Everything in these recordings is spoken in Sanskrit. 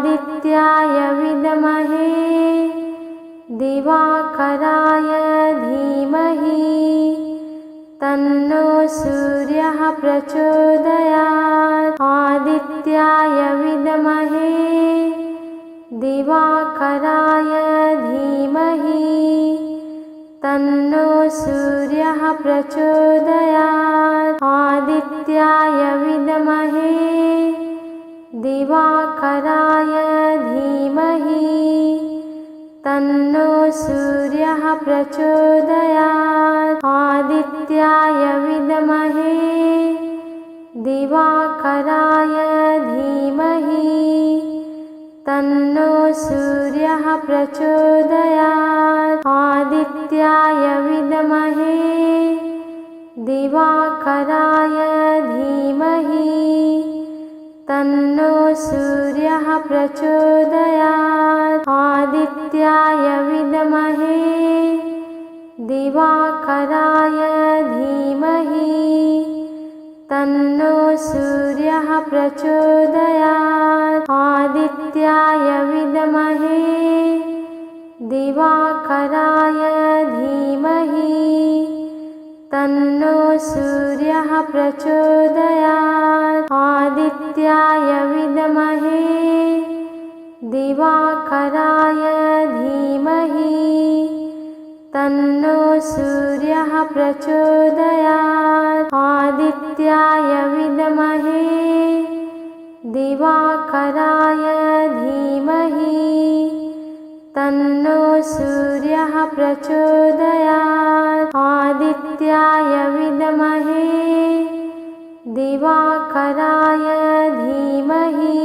आदित्याय विद्महे दिवाकराय धीमहि तन्नो सूर्यः प्रचोदयात्। आदित्याय विद्महे दिवाकराय धीमहि तन्नो सूर्यः प्रचोदयात्। आदित्याय विद्महे दिवाकराय धीमहि तन्नो सूर्यः प्रचोदयात्। आदित्याय विद्महे दिवाकराय धीमहि तन्नो सूर्यः प्रचोदयात्। आदित्याय विद्महे दिवाकराय धीमहि तन्नो सूर्यः प्रचोदयात्। आदित्याय विद्महे दिवाकराय धीमहि तन्नो सूर्यः प्रचोदयात्। आदित्याय विद्महे दिवाकराय धीमहि तन्नो सूर्यः प्रचोदयात्। आदित्याय विद्महे दिवाकराय धीमहि तन्नो सूर्यः प्रचोदयात्। आदित्याय विद्महे दिवाकराय धीमहि तन्नो सूर्यः प्रचोदयात्। आदित्याय विद्महे दिवाकराय धीमहि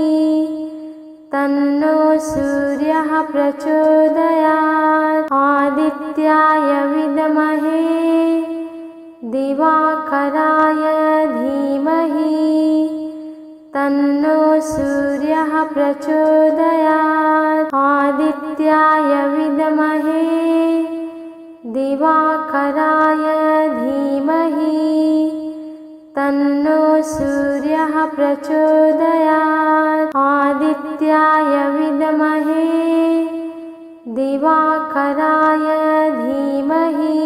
तन्नो सूर्यः प्रचोदयात्। आदित्याय विद्महे दिवाकराय धीमहि तन्नो सूर्यः प्रचोदयात्। आदित्याय विद्महे दिवाकराय धीमहि तन्नो सूर्यः प्रचोदयात्। आदित्याय विद्महे दिवाकराय धीमहि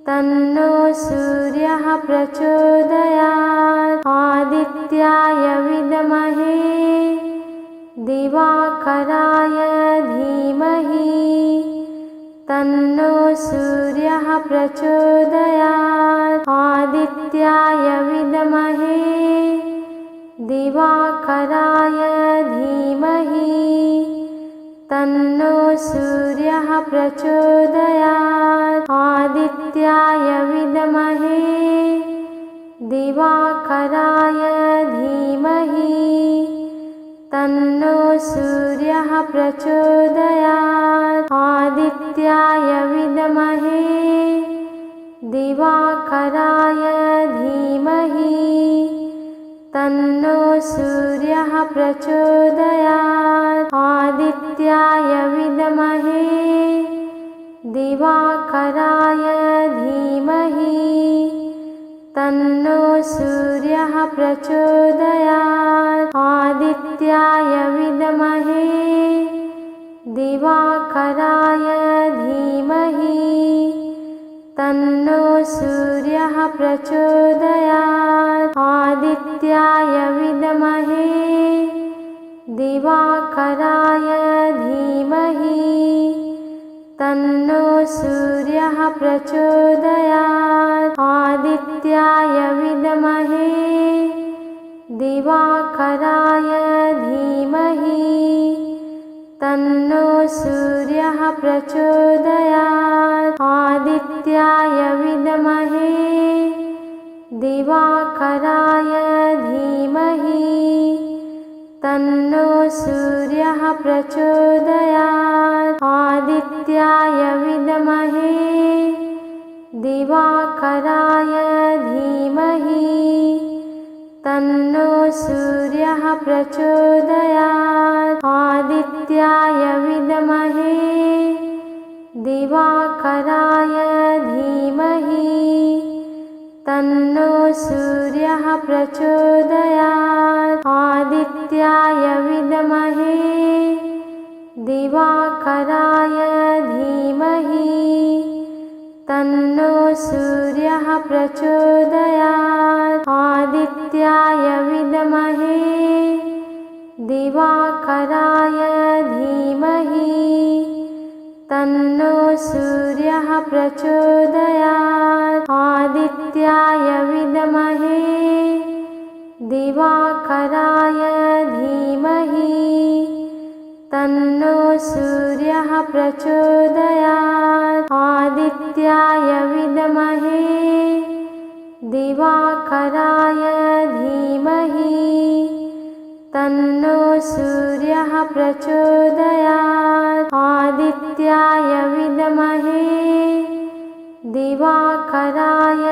तन्नो सूर्यः प्रचोदयात्। आदित्याय विद्महे दिवाकराय धीमहि तन्नो सूर्यः प्रचोदयात्। आदित्याय विद्महे दिवाकराय धीमहि तन्नो सूर्यः प्रचोदयात्। आदित्याय विद्महे दिवाकराय धीमहि तन्नो सूर्यः प्रचोदयात्। आदित्याय विद्महे दिवाकराय धीमहि तन्नो सूर्यः प्रचोदयात्। आदित्याय विद्महे दिवाकराय धीमहि तन्नो सूर्यः प्रचोदयात्। आदित्याय विद्महे दिवाकराय धीमहि तन्नो सूर्यः प्रचोदयात्। आदित्याय विद्महे दिवाकराय धीमहि तन्नो सूर्यः प्रचोदयात्। आदित्याय विद्महे दिवाकराय धीमहि तन्नो सूर्यः प्रचोदयात्। आदित्याय विद्महे दिवाकराय धीमहि तन्नो सूर्यः प्रचोदयात्। आदित्याय विद्महे दिवाकराय धीमहि तन्नो सूर्यः प्रचोदयात्। आदित्याय विद्महे दिवाकराय धीमहि तन्नो सूर्यः प्रचोदयात्। आदित्याय आदित्याय विद्महे दिवाकराय धीमहि तन्नो सूर्यः प्रचोदयात्। आदित्याय विद्महे दिवाकराय धीमहि तन्नो सूर्यः प्रचोदयात्। आदित्याय विद्महे दिवाकराय धीमहि तन्नो सूर्यः प्रचोदयात्। आदित्याय विद्महे दिवाकराय धीमहि तन्नो सूर्यः प्रचोदयात्। आदित्याय विद्महे दिवाकराय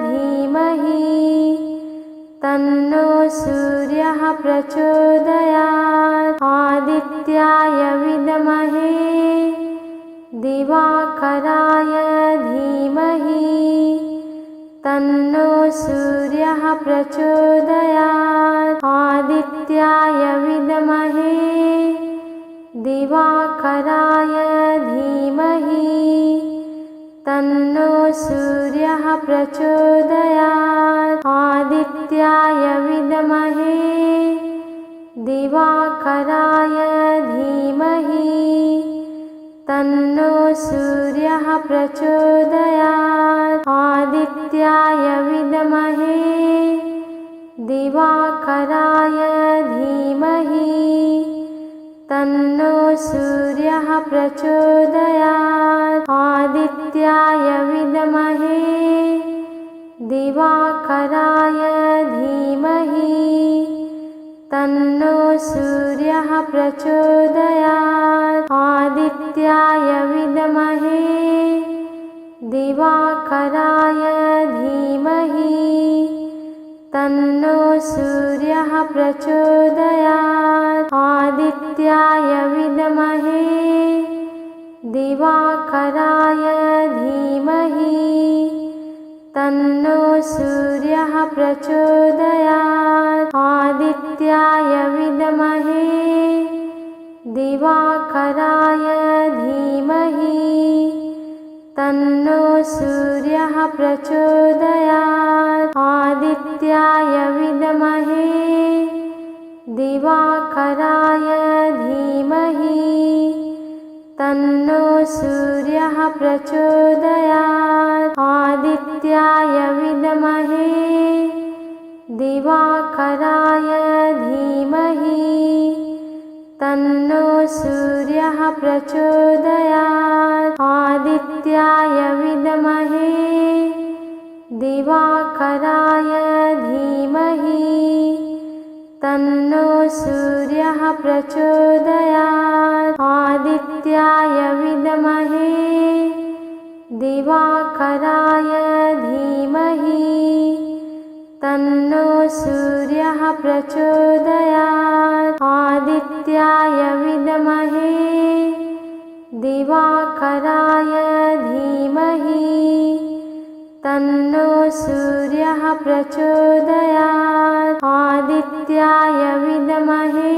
धीमहि तन्नो सूर्यः प्रचोदयात्। आदित्याय विद्महे दिवाकराय धीमहि तन्नो सूर्यः प्रचोदयात्। आदित्याय विद्महे दिवाकराय धीमहि तन्नो सूर्यः प्रचोदयात्। आदित्याय विद्महे दिवाकराय धीमहि तन्नो सूर्यः प्रचोदयात्। आदित्याय विद्महे दिवाकराय धीमहि तन्नो सूर्यः प्रचोदयात्। आदित्याय विद्महे दिवाकराय धीमहि तन्नो सूर्यः प्रचोदयात्। आदित्याय विद्महे दिवाकराय धीमहि तन्नो सूर्यः प्रचोदयात्। आदित्याय विद्महे दिवाकराय धीमहि तन्नो सूर्यः प्रचोदयात्। आदित्याय विद्महे दिवाकराय धीमहि तन्नो सूर्यः प्रचोदयात्। आदित्याय विद्महे दिवाकराय धीमहि तन्नो सूर्यः प्रचोदयात्। आदित्याय विद्महे दिवाकराय धीमहि तन्नो सूर्यः प्रचोदयात्। आदित्याय विद्महे दिवाकराय धीमहि तन्नो सूर्यः प्रचोदयात्। आदित्याय विद्महे दिवाकराय धीमहि तन्नो सूर्यः प्रचोदयात्। आदित्याय विद्महे दिवाकराय धीमहि तन्नो सूर्यः प्रचोदयात्। आदित्याय विद्महे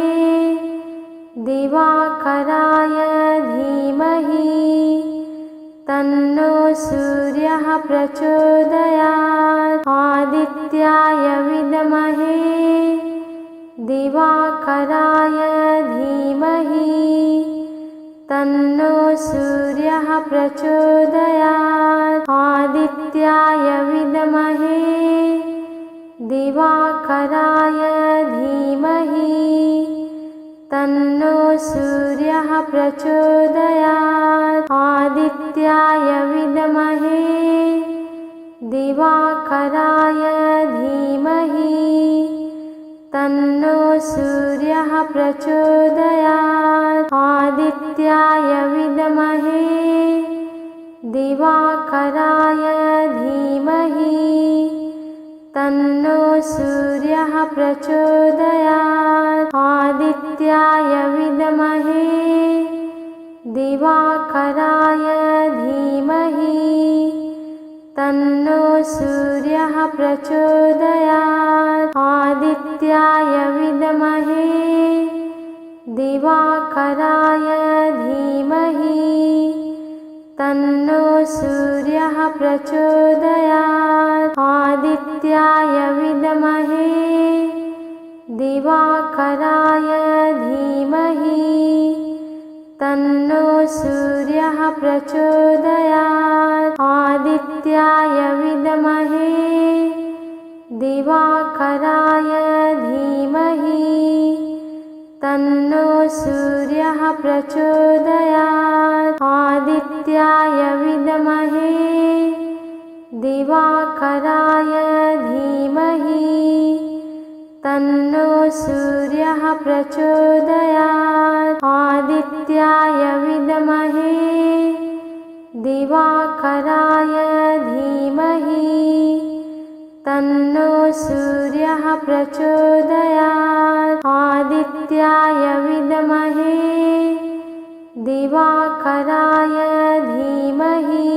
दिवाकराय धीमहि तन्नो सूर्यः प्रचोदयात्। आदित्याय विद्महे दिवाकराय धीमहि तन्नो सूर्यः प्रचोदयात्। आदित्याय विद्महे दिवाकराय धीमहि तन्नो सूर्यः प्रचोदयात्। आदित्याय विद्महे दिवाकराय धीमहि तन्नो सूर्यः प्रचोदयात्। आदित्याय विद्महे दिवाकराय धीमहि तन्नो सूर्यः प्रचोदयात्। आदित्याय विद्महे दिवाकराय धीमहि तन्नो सूर्यः प्रचोदयात्। आदित्याय विद्महे दिवाकराय धीमहि तन्नो सूर्यः प्रचोदयात्। आदित्याय विद्महे दिवाकराय धीमहि तन्नो सूर्यः प्रचोदयात्। आदित्याय विद्महे दिवाकराय धीमहि तन्नो सूर्यः प्रचोदयात्। आदित्याय विद्महे दिवाकराय धीमहि तन्नो सूर्यः प्रचोदयात्। आदित्याय विद्महे दिवाकराय धीमहि तन्नो सूर्यः प्रचोदयात्। आदित्याय विद्महे दिवाकराय धीमहि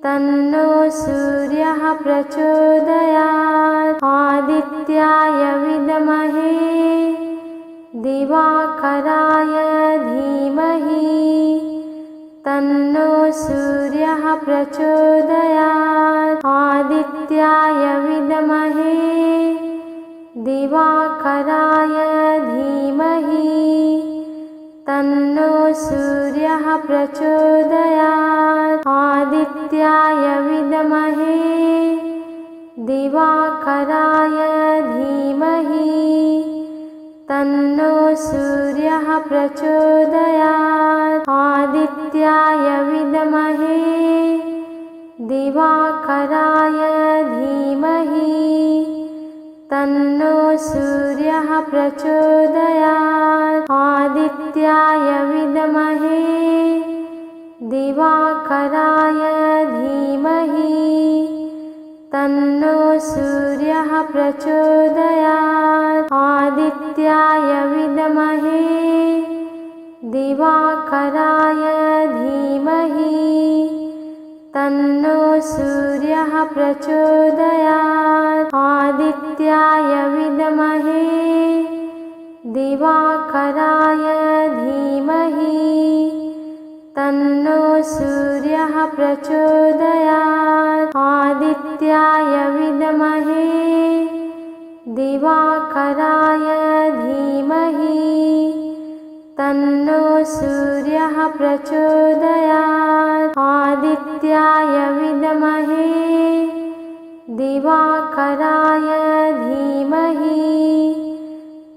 तन्नो सूर्यः प्रचोदयात्। आदित्याय विद्महे दिवाकराय धीमहि तन्नो सूर्यः प्रचोदयात्। आदित्याय विद्महे दिवाकराय धीमहि तन्नो सूर्यः प्रचोदयात्। आदित्याय विद्महे दिवाकराय धीमहि तन्नो सूर्यः प्रचोदयात्। आदित्याय विद्महे दिवाकराय धीमहि तन्नो सूर्यः प्रचोदयात्। आदित्याय विद्महे दिवाकराय धीमहि तन्नो सूर्यः प्रचोदयात्। आदित्याय विद्महे दिवाकराय धीमहि तन्नो सूर्यः प्रचोदयात्। आदित्याय विद्महे दिवाकराय धीमहि तन्नो सूर्यः प्रचोदयात्। आदित्याय विद्महे दिवाकराय धीमहि तन्नो सूर्यः प्रचोदयात्। आदित्याय विद्महे दिवाकराय धीमहि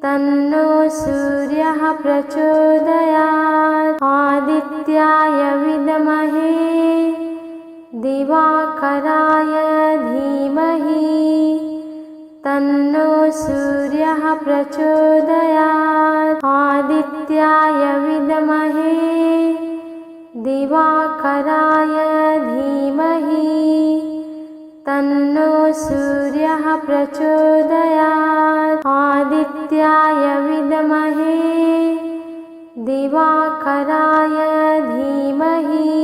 तन्नो सूर्यः प्रचोदयात्। आदित्याय विद्महे दिवाकराय धीमहि तन्नो सूर्यः प्रचोदयात्। आदित्याय विद्महे दिवाकराय धीमहि तन्नो सूर्यः प्रचोदयात्। आदित्याय विद्महे दिवाकराय धीमहि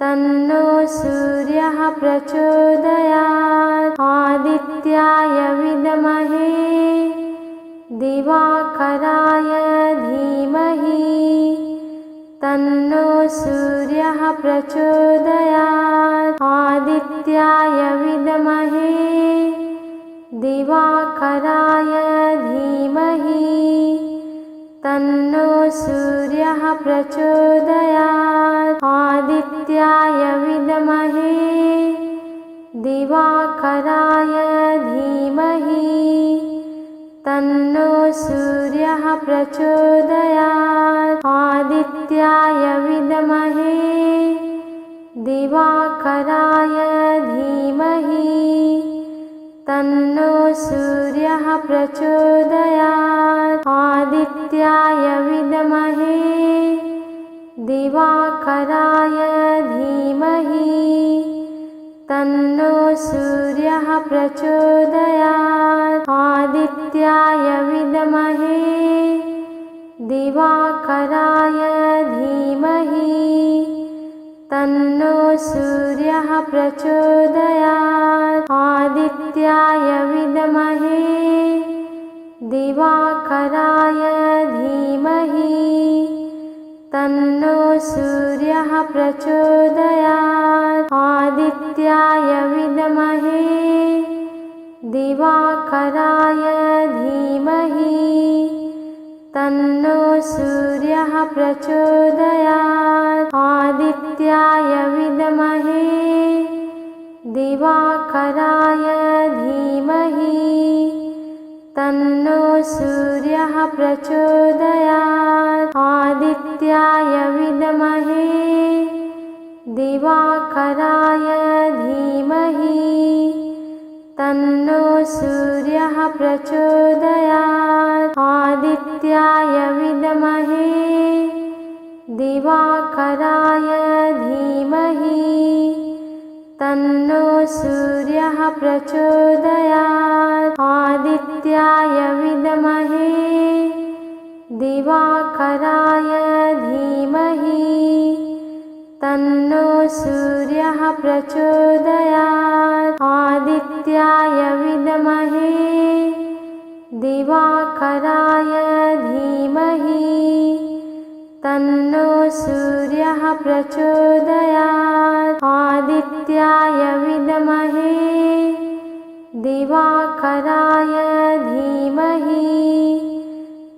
तन्नो सूर्यः प्रचोदयात्। आदित्याय विद्महे दिवाकराय धीमहि तन्नो सूर्यः प्रचोदयात्। आदित्याय विद्महे दिवाकराय धीमहि तन्नो सूर्यः प्रचोदयात्। आदित्याय विद्महे दिवाकराय धीमहि तन्नो सूर्यः प्रचोदयात्। आदित्याय विद्महे दिवाकराय धीमहि तन्नो सूर्यः प्रचोदयात्। आदित्याय विद्महे दिवाकराय धीमहि तन्नो सूर्यः प्रचोदयात्। आदित्याय विद्महे दिवाकराय धीमहि तन्नो सूर्यः प्रचोदयात्। आदित्याय विद्महे दिवाकराय धीमहि तन्नो सूर्यः प्रचोदयात्। आदित्याय विद्महे दिवाकराय धीमहि तन्नो सूर्यः प्रचोदयात्। आदित्याय विद्महे दिवाकराय धीमहि तन्नो सूर्यः प्रचोदयात्। आदित्याय विद्महे दिवाकराय धीमहि तन्नो सूर्यः प्रचोदयात्। आदित्याय विद्महे दिवाकराय धीमहि तन्नो सूर्यः प्रचोदयात्। आदित्याय विद्महे दिवाकराय धीमहि तन्नो सूर्यः प्रचोदयात्। आदित्याय विद्महे दिवाकराय धीमहि तन्नो सूर्यः प्रचोदयात्। आदित्याय विद्महे दिवाकराय धीमहि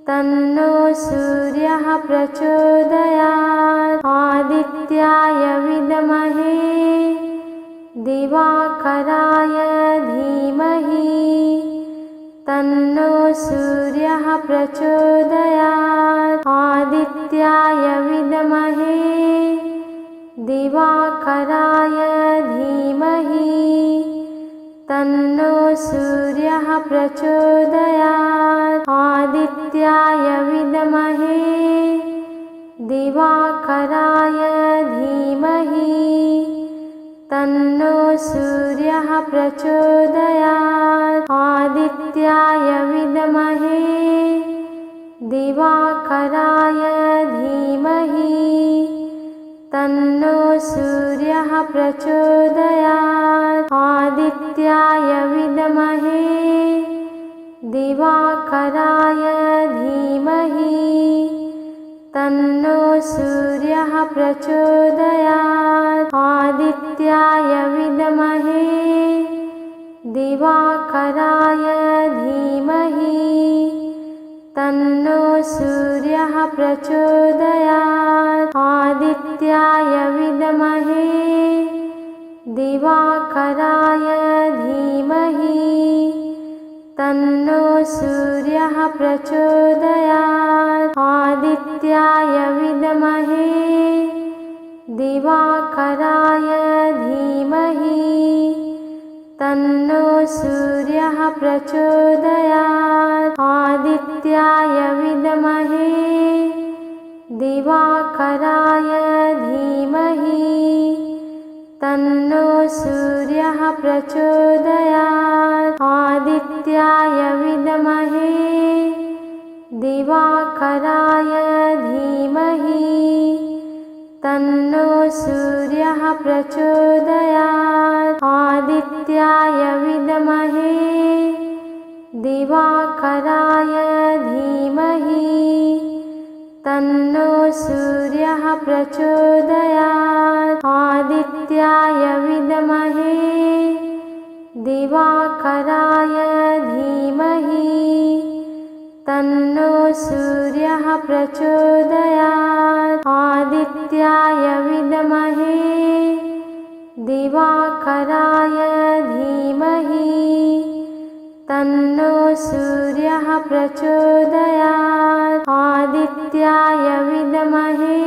तन्नो सूर्यः प्रचोदयात्। आदित्याय विद्महे दिवाकराय धीमहि तन्नो सूर्यः प्रचोदयात्। आदित्याय विद्महे दिवाकराय धीमहि तन्नो सूर्यः प्रचोदयात्। आदित्याय विद्महे दिवाकराय धीमहि तन्नो सूर्यः प्रचोदयात्। आदित्याय विद्महे दिवाकराय धीमहि तन्नो सूर्यः प्रचोदयात्। आदित्याय विद्महे दिवाकराय धीमहि तन्नो सूर्यः प्रचोदयात्। आदित्याय विद्महे दिवाकराय धीमहि तन्नो सूर्यः प्रचोदयात्। आदित्याय विद्महे दिवाकराय धीमहि तन्नो सूर्यः प्रचोदयात्। आदित्याय विद्महे दिवाकराय धीमहि तन्नो सूर्यः प्रचोदयात्। आदित्याय विद्महे दिवाकराय धीमहि तन्नो सूर्यः प्रचोदयात्। आदित्याय विद्महे दिवाकराय धीमहि तन्नो सूर्यः प्रचोदयात्। आदित्याय विद्महे दिवाकराय धीमहि तन्नो सूर्यः प्रचोदयात्। आदित्याय विद्महे दिवाकराय धीमहि तन्नो सूर्यः प्रचोदयात्। आदित्याय विद्महे दिवाकराय धीमहि तन्नो सूर्यः प्रचोदयात्। आदित्याय विद्महे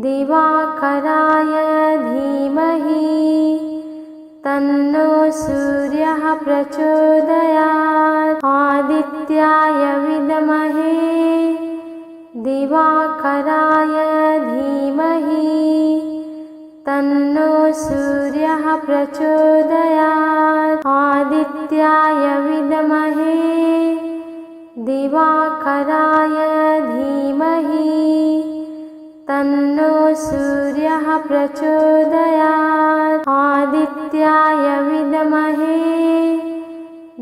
दिवाकराय धीमहि तन्नो सूर्यः प्रचोदयात्। आदित्याय विद्महे दिवाकराय धीमहि तन्नो सूर्यः प्रचोदयात्। आदित्याय विद्महे दिवाकराय धीमहि तन्नो सूर्यः प्रचोदयात्। आदित्याय विद्महे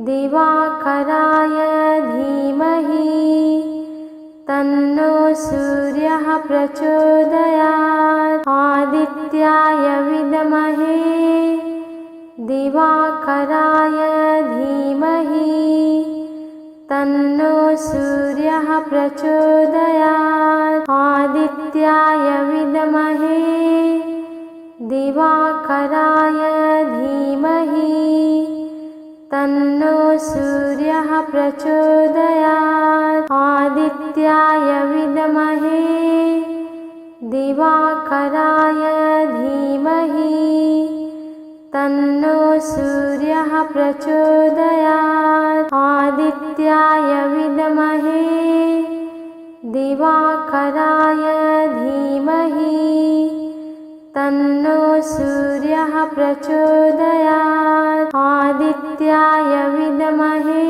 दिवाकराय धीमहि तन्नो सूर्यः प्रचोदयात्। आदित्याय विद्महे दिवाकराय धीमहि तन्नो सूर्यः प्रचोदयात्। आदित्याय विद्महे दिवाकराय धीमहि तन्नो सूर्यः प्रचोदयात्। आदित्याय विद्महे दिवाकराय धीमहि तन्नो सूर्यः प्रचोदयात्। आदित्याय विद्महे दिवाकराय धीमहि तन्नो सूर्यः प्रचोदयात्। आदित्याय विद्महे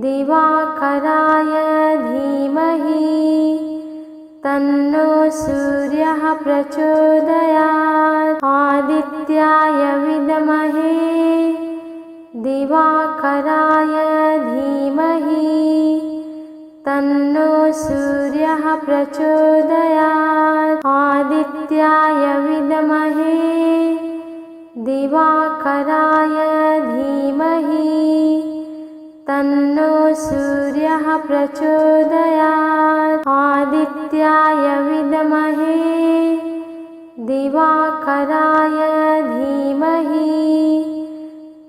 दिवाकराय धीमहि तन्नो सूर्यः प्रचोदयात्। आदित्याय विद्महे दिवाकराय धीमहि तन्नो सूर्यः प्रचोदयात्। आदित्याय विद्महे दिवाकराय धीमहि तन्नो सूर्यः प्रचोदयात्। आदित्याय विद्महे दिवाकराय धीमहि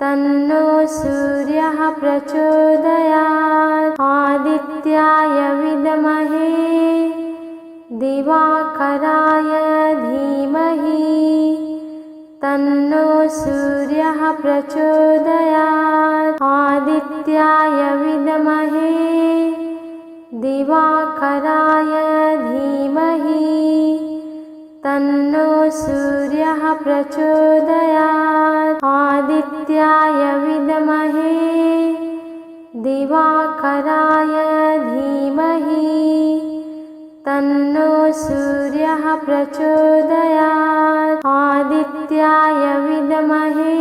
तन्नो सूर्यः प्रचोदयात्। आदित्याय विद्महे दिवाकराय धीमहि तन्नो सूर्यः प्रचोदयात्। आदित्याय विद्महे दिवाकराय धीमहि तन्नो सूर्यः प्रचोदयात्। आदित्याय विद्महे दिवाकराय धीमहि तन्नो सूर्यः प्रचोदयात्। आदित्याय विद्महे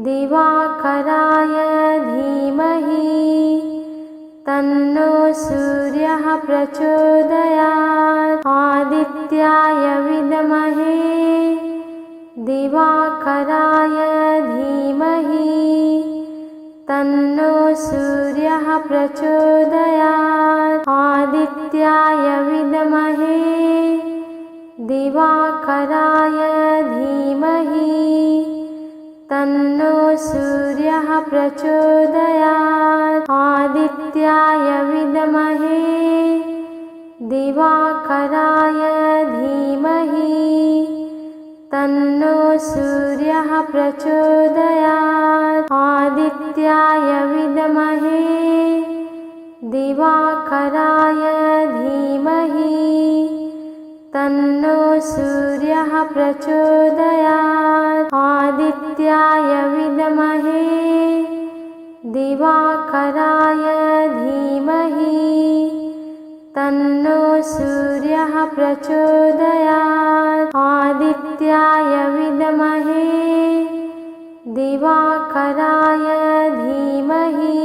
दिवाकराय धीमहि तन्नो सूर्यः प्रचोदयात्। आदित्याय विद्महे दिवाकराय धीमहि तन्नो सूर्यः प्रचोदयात्। आदित्याय विद्महे दिवाकराय धीमहि तन्नो सूर्यः प्रचोदयात्। आदित्याय विद्महे दिवाकराय धीमहि तन्नो सूर्यः प्रचोदयात्। आदित्याय विद्महे दिवाकराय धीमहि तन्नो सूर्यः प्रचोदयात्। आदित्याय विद्महे दिवाकराय धीमहि तन्नो सूर्यः प्रचोदयात्। आदित्याय विद्महे दिवाकराय धीमहि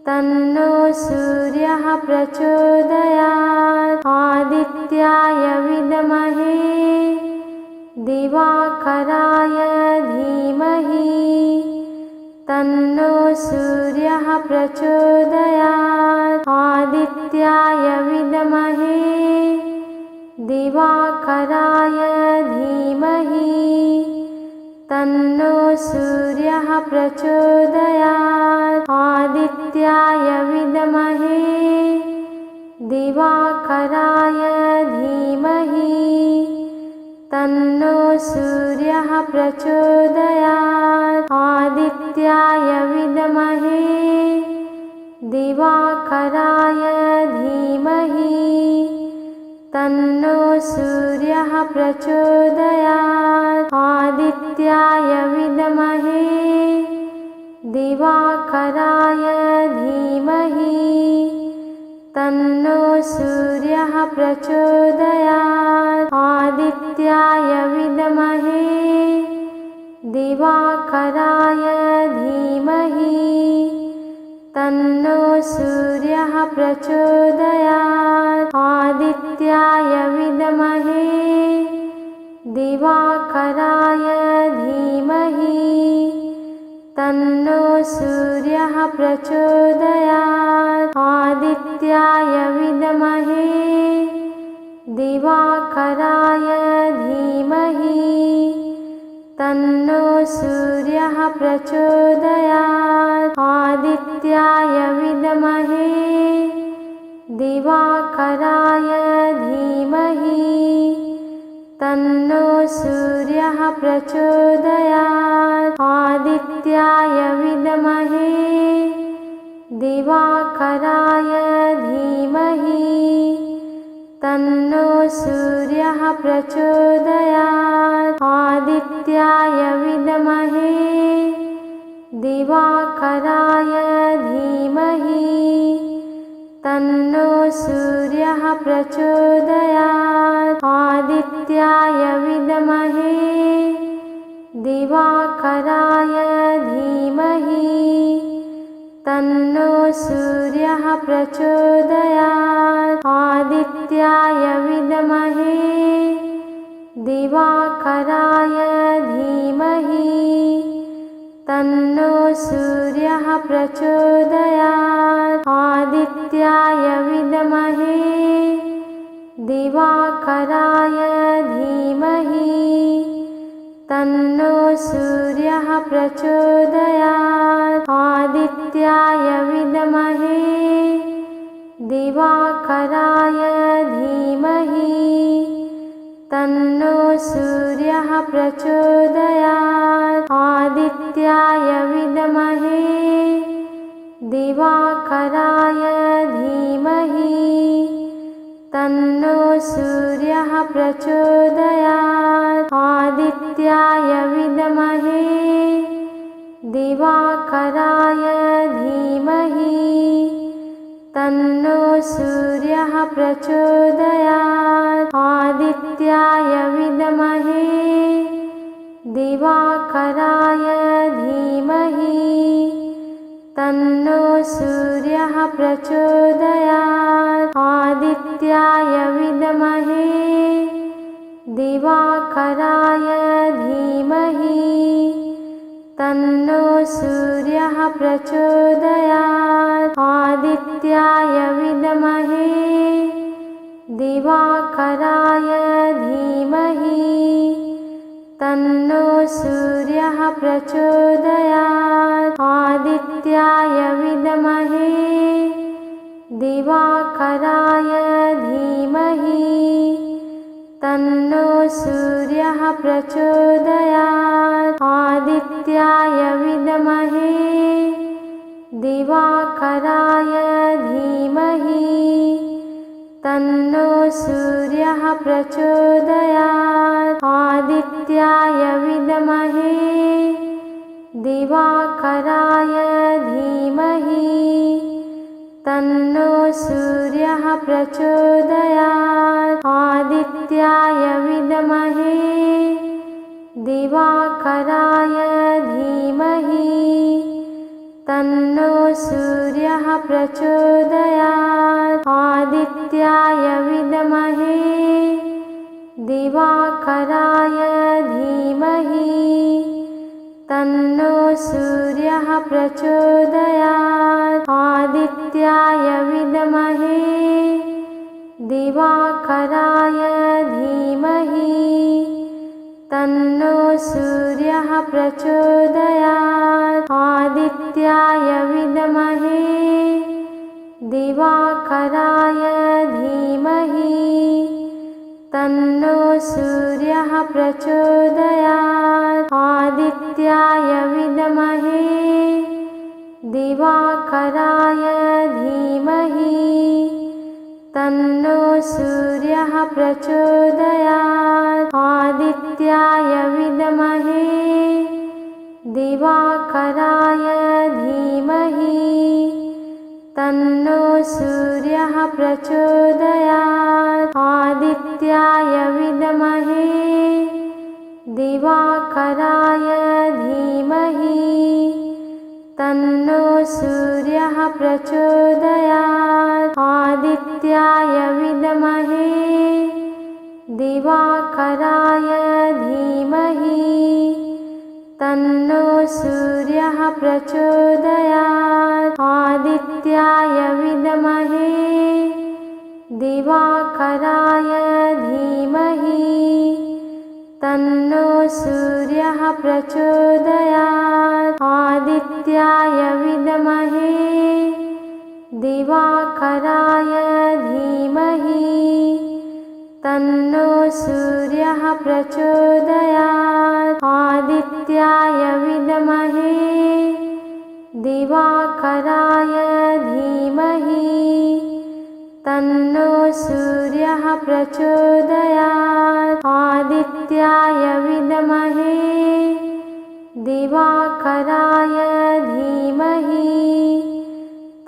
तन्नो सूर्यः प्रचोदयात्। आदित्याय विद्महे दिवाकराय धीमहि तन्नो सूर्यः प्रचोदयात्। आदित्याय विद्महे दिवाकराय धीमहि तन्नो सूर्यः प्रचोदयात्। आदित्याय विद्महे दिवाकराय धीमहि तन्नो सूर्यः प्रचोदयात्। आदित्याय विद्महे दिवाकराय धीमहि तन्नो सूर्यः प्रचोदयात्। आदित्याय विद्महे दिवाकराय धीमहि तन्नो सूर्यः प्रचोदयात्। आदित्याय विद्महे दिवाकराय धीमहि तन्नो सूर्यः प्रचोदयात्। आदित्याय विद्महे दिवाकराय धीमहि तन्नो सूर्यः प्रचोदयात्। आदित्याय विद्महे दिवाकराय धीमहि तन्नो सूर्यः प्रचोदयात्। आदित्याय विद्महे दिवाकराय धीमहि तन्नो सूर्यः प्रचोदयात्। आदित्याय विद्महे दिवाकराय धीमहि तन्नो सूर्यः प्रचोदयात्। आदित्याय विद्महे दिवाकराय धीमहि तन्नो सूर्यः प्रचोदयात्। आदित्याय विद्महे दिवाकराय धीमहि तन्नो सूर्यः प्रचोदयात्। आदित्याय विद्महे दिवाकराय धीमहि तन्नो सूर्यः प्रचोदयात्। आदित्याय विद्महे दिवाकराय धीमहि तन्नो सूर्यः प्रचोदयात्। आदित्याय विद्महे दिवाकराय धीमहि तन्नो सूर्यः प्रचोदयात्। आदित्याय विद्महे दिवाकराय धीमहि तन्नो सूर्यः प्रचोदयात्। आदित्याय विद्महे दिवाकराय धीमहि तन्नो सूर्यः प्रचोदयात्। आदित्याय विद्महे दिवाकराय धीमहि तन्नो सूर्यः प्रचोदयात्। आदित्याय विद्महे दिवाकराय धीमहि तन्नो सूर्यः प्रचोदयात्। आदित्याय विद्महे दिवाकराय धीमहि तन्नो सूर्यः प्रचोदयात्। आदित्याय विद्महे दिवाकराय धीमहि तन्नो सूर्यः प्रचोदयात्। आदित्याय विद्महे दिवाकराय धीमहि तन्नो सूर्यः प्रचोदयात्। आदित्याय विद्महे दिवाकराय धीमहि तन्नो सूर्यः प्रचोदयात्। आदित्याय विद्महे दिवाकराय धीमहि तन्नो सूर्यः प्रचोदयात्। आदित्याय विद्महे दिवाकराय धीमहि तन्नो सूर्यः प्रचोदयात्। आदित्याय विद्महे दिवाकराय धीमहि तन्नो सूर्यः प्रचोदयात्। आदित्याय विद्महे दिवाकराय धीमहि तन्नो सूर्यः प्रचोदयात्। आदित्याय विद्महे दिवाकराय धीमहि तन्नो सूर्यः प्रचोदयात्। आदित्याय विद्महे दिवाकराय धीमहि तन्नो सूर्यः प्रचोदयात्। आदित्याय विद्महे दिवाकराय धीमहि तन्नो सूर्यः प्रचोदयात्। आदित्याय विद्महे दिवाकराय धीमहि तन्नो सूर्यः प्रचोदयात्। आदित्याय विद्महे दिवाकराय धीमहि तन्नो सूर्यः प्रचोदयात्। आदित्याय विद्महे दिवाकराय धीमहि तन्नो सूर्यः प्रचोदयात्। आदित्याय विद्महे दिवाकराय धीमहि तन्नो सूर्यः प्रचोदयात्। आदित्याय विद्महे दिवाकराय धीमहि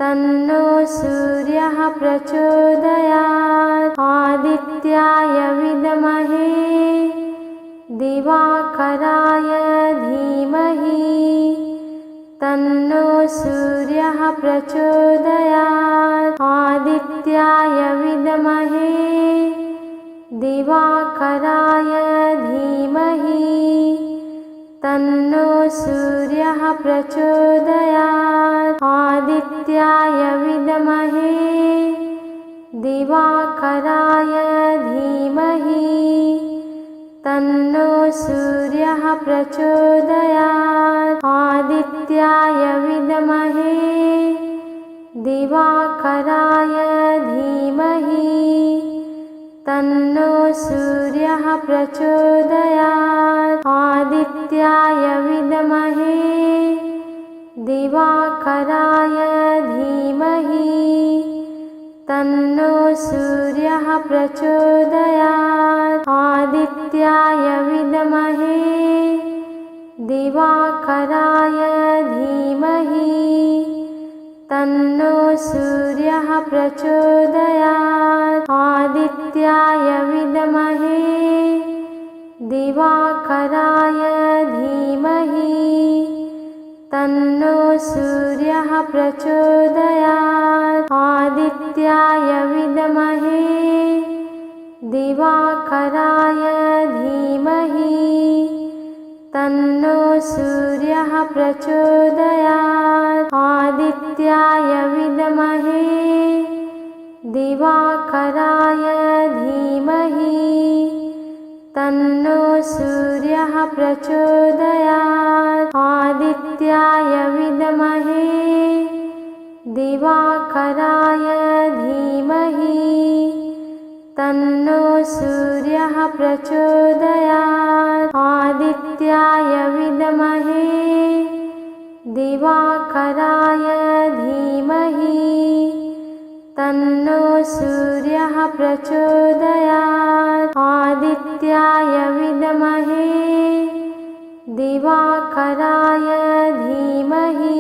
तन्नो सूर्यः प्रचोदयात्। आदित्याय विद्महे दिवाकराय धीमहि तन्नो सूर्यः प्रचोदयात्। आदित्याय विद्महे दिवाकराय धीमहि तन्नो सूर्यः प्रचोदयात्। आदित्याय विद्महे दिवाकराय धीमहि तन्नो सूर्यः प्रचोदयात्। आदित्याय विद्महे दिवाकराय धीमहि तन्नो सूर्यः प्रचोदयात्। आदित्याय विद्महे दिवाकराय धीमहि तन्नो सूर्यः प्रचोदयात्। आदित्याय विद्महे दिवाकराय धीमहि तन्नो सूर्यः प्रचोदयात्। आदित्याय विद्महे दिवाकराय धीमहि तन्नो सूर्यः प्रचोदयात्। आदित्याय विद्महे दिवाकराय धीमहि तन्नो सूर्यः प्रचोदयात्। आदित्याय विद्महे दिवाकराय धीमहि तन्नो सूर्यः प्रचोदयात्। आदित्याय विद्महे दिवाकराय धीमहि तन्नो सूर्यः प्रचोदयात्। आदित्याय विद्महे दिवाकराय धीमहि तन्नो सूर्यः प्रचोदयात्। आदित्याय विद्महे दिवाकराय धीमहि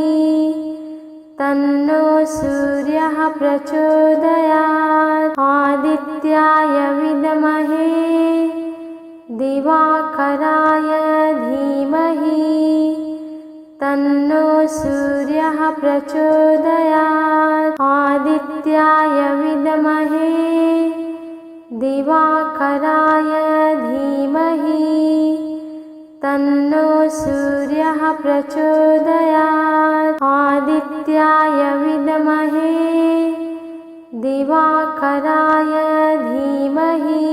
तन्नो सूर्यः प्रचोदयात्। आदित्याय विद्महे दिवाकराय धीमहि तन्नो सूर्यः प्रचोदयात्। आदित्याय विद्महे दिवाकराय धीमहि तन्नो सूर्यः प्रचोदयात्। आदित्याय विद्महे दिवाकराय धीमहि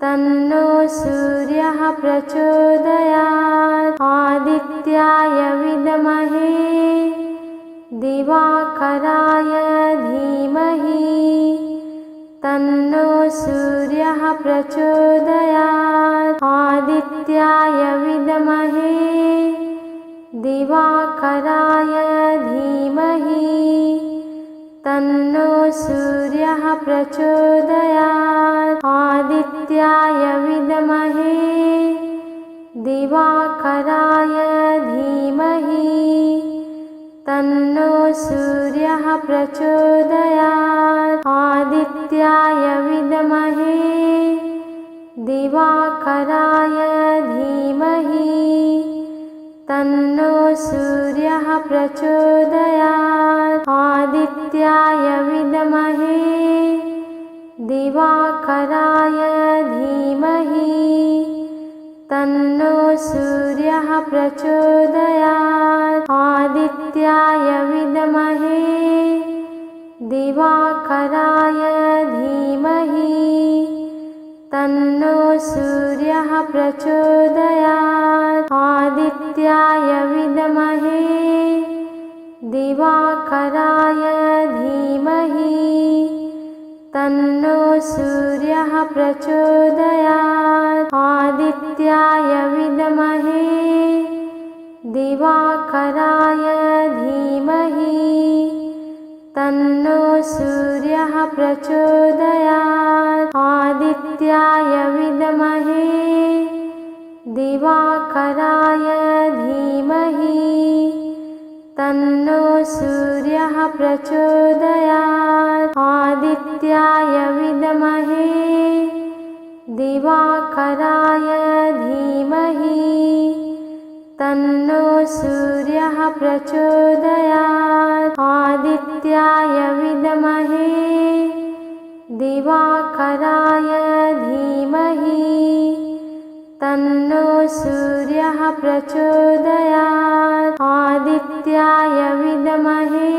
तन्नो सूर्यः प्रचोदयात्। आदित्याय विद्महे दिवाकराय धीमहि तन्नो सूर्यः प्रचोदयात्। आदित्याय विद्महे दिवाकराय धीमहि तन्नो सूर्यः प्रचोदयात्। आदित्याय विद्महे दिवाकराय धीमहि तन्नो सूर्यः प्रचोदयात्। आदित्याय विद्महे दिवाकराय धीमहि तन्नो सूर्यः प्रचोदयात्। आदित्याय विद्महे दिवाकराय धीमहि तन्नो सूर्यः प्रचोदयात्। आदित्याय विद्महे दिवाकराय धीमहि तन्नो सूर्यः प्रचोदयात्। आदित्याय विद्महे दिवाकराय धीमहि तन्नो सूर्यः प्रचोदयात्। आदित्याय विद्महे दिवाकराय धीमहि तन्नो सूर्यः प्रचोदयात्। आदित्याय विद्महे दिवाकराय धीमहि तन्नो सूर्यः प्रचोदयात्। आदित्याय विद्महे दिवाकराय धीमहि तन्नो सूर्यः प्रचोदयात्। आदित्याय विद्महे दिवाकराय धीमहि तन्नो सूर्यः प्रचोदयात्। आदित्याय विद्महे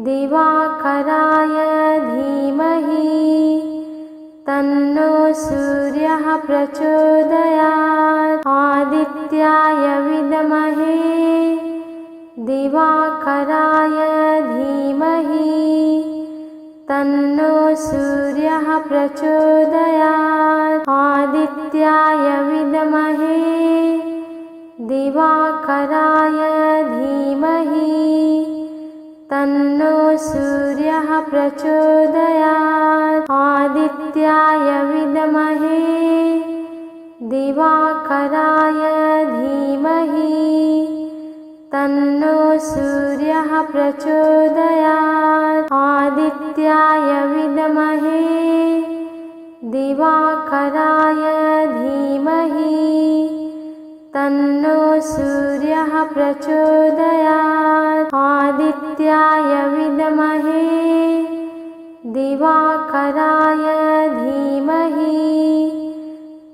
दिवाकराय धीमहि तन्नो सूर्यः प्रचोदयात्। आदित्याय विद्महे दिवाकराय धीमहि तन्नो सूर्यः प्रचोदयात्। आदित्याय विद्महे दिवाकराय धीमहि तन्नो सूर्यः प्रचोदयात्। आदित्याय विद्महे दिवाकराय धीमहि तन्नो सूर्यः प्रचोदयात्। आदित्याय विद्महे दिवाकराय धीमहि तन्नो सूर्यः प्रचोदयात्। आदित्याय विद्महे दिवाकराय धीमहि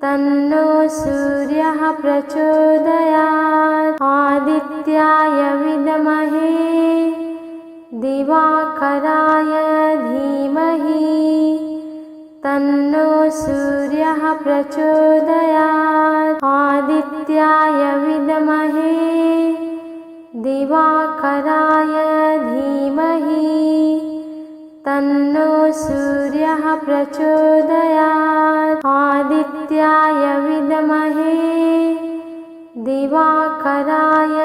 तन्नो सूर्यः प्रचोदयात्। आदित्याय विद्महे दिवाकराय धीमहि तन्नो सूर्यः प्रचोदयात्। आदित्याय विद्महे दिवाकराय धीमहि तन्नो सूर्यः प्रचोदयात्। आदित्याय विद्महे दिवाकराय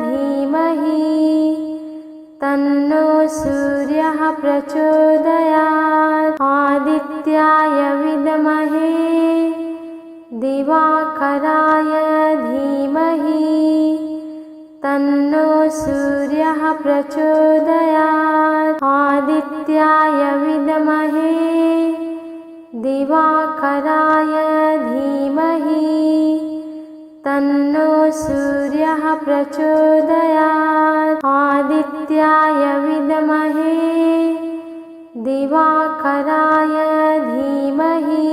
धीमहि तन्नो सूर्यः प्रचोदयात्। आदित्याय विद्महे दिवाकराय धीमहि तन्नो सूर्यः प्रचोदयात्। आदित्याय विद्महे दिवाकराय धीमहि तन्नो सूर्यः प्रचोदयात्। आदित्याय विद्महे दिवाकराय धीमहि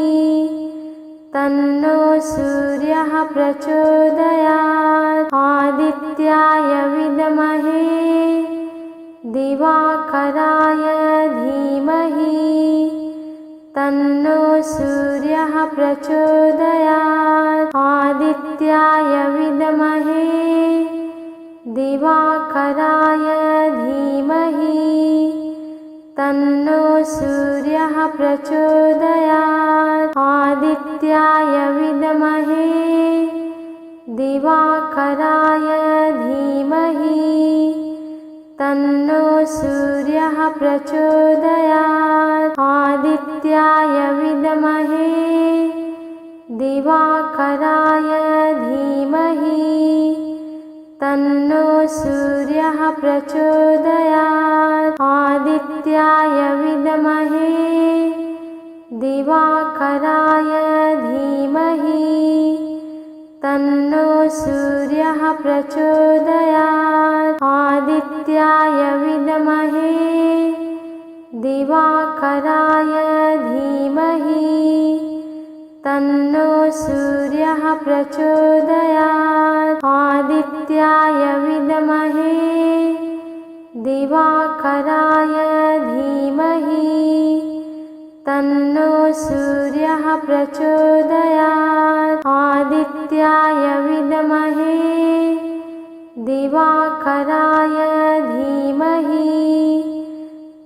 तन्नो सूर्यः प्रचोदयात्। आदित्याय विद्महे दिवाकराय धीमहि तन्नो सूर्यः प्रचोदयात्। आदित्याय विद्महे दिवाकराय धीमहि तन्नो सूर्यः प्रचोदयात्। आदित्याय विद्महे दिवाकराय धीमहि तन्नो सूर्यः प्रचोदयात्। आदित्याय विद्महे दिवाकराय धीमहि तन्नो सूर्यः प्रचोदयात्। आदित्याय विद्महे दिवाकराय धीमहि तन्नो सूर्यः प्रचोदयात्। आदित्याय विद्महे दिवाकराय धीमहि तन्नो सूर्यः प्रचोदयात्। आदित्याय विद्महे दिवाकराय धीमहि तन्नो सूर्यः प्रचोदयात्। आदित्याय विद्महे दिवाकराय धीमहि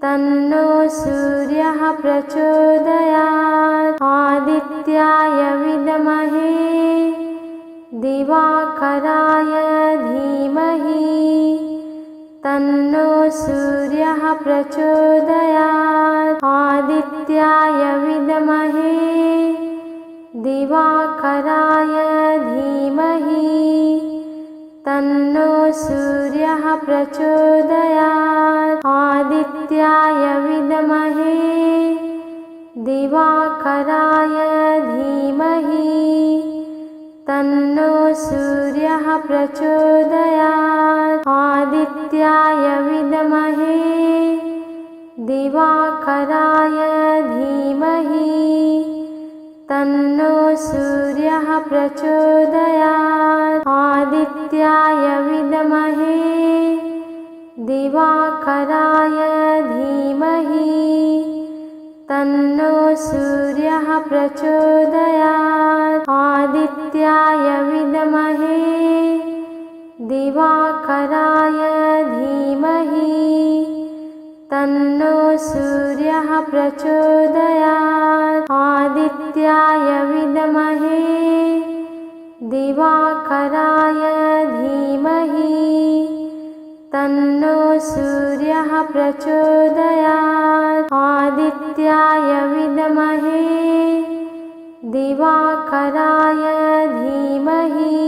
तन्नो सूर्यः प्रचोदयात्। आदित्याय विद्महे दिवाकराय धीमहि तन्नो सूर्यः प्रचोदयात्। आदित्याय विद्महे दिवाकराय धीमहि तन्नो सूर्यः प्रचोदयात्। आदित्याय विद्महे दिवाकराय धीमहि तन्नो सूर्यः प्रचोदयात्। आदित्याय विद्महे दिवाकराय धीमहि तन्नो सूर्यः प्रचोदयात्। आदित्याय विद्महे दिवाकराय धीमहि तन्नो सूर्यः प्रचोदयात्। आदित्याय विद्महे दिवाकराय धीमहि तन्नो सूर्यः प्रचोदयात्। आदित्याय विद्महे दिवाकराय धीमहि तन्नो सूर्यः प्रचोदयात्। आदित्याय विद्महे दिवाकराय धीमहि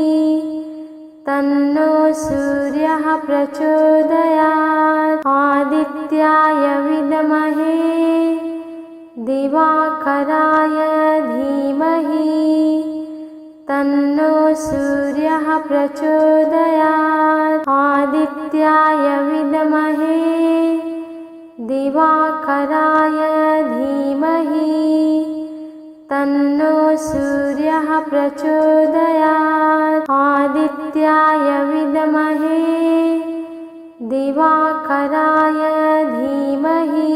तन्नो सूर्यः प्रचोदयात्। आदित्याय विद्महे दिवाकराय धीमहि तन्नो सूर्यः प्रचोदयात्। आदित्याय विद्महे दिवाकराय धीमहि तन्नो सूर्यः प्रचोदयात्। आदित्याय विद्महे दिवाकराय धीमहि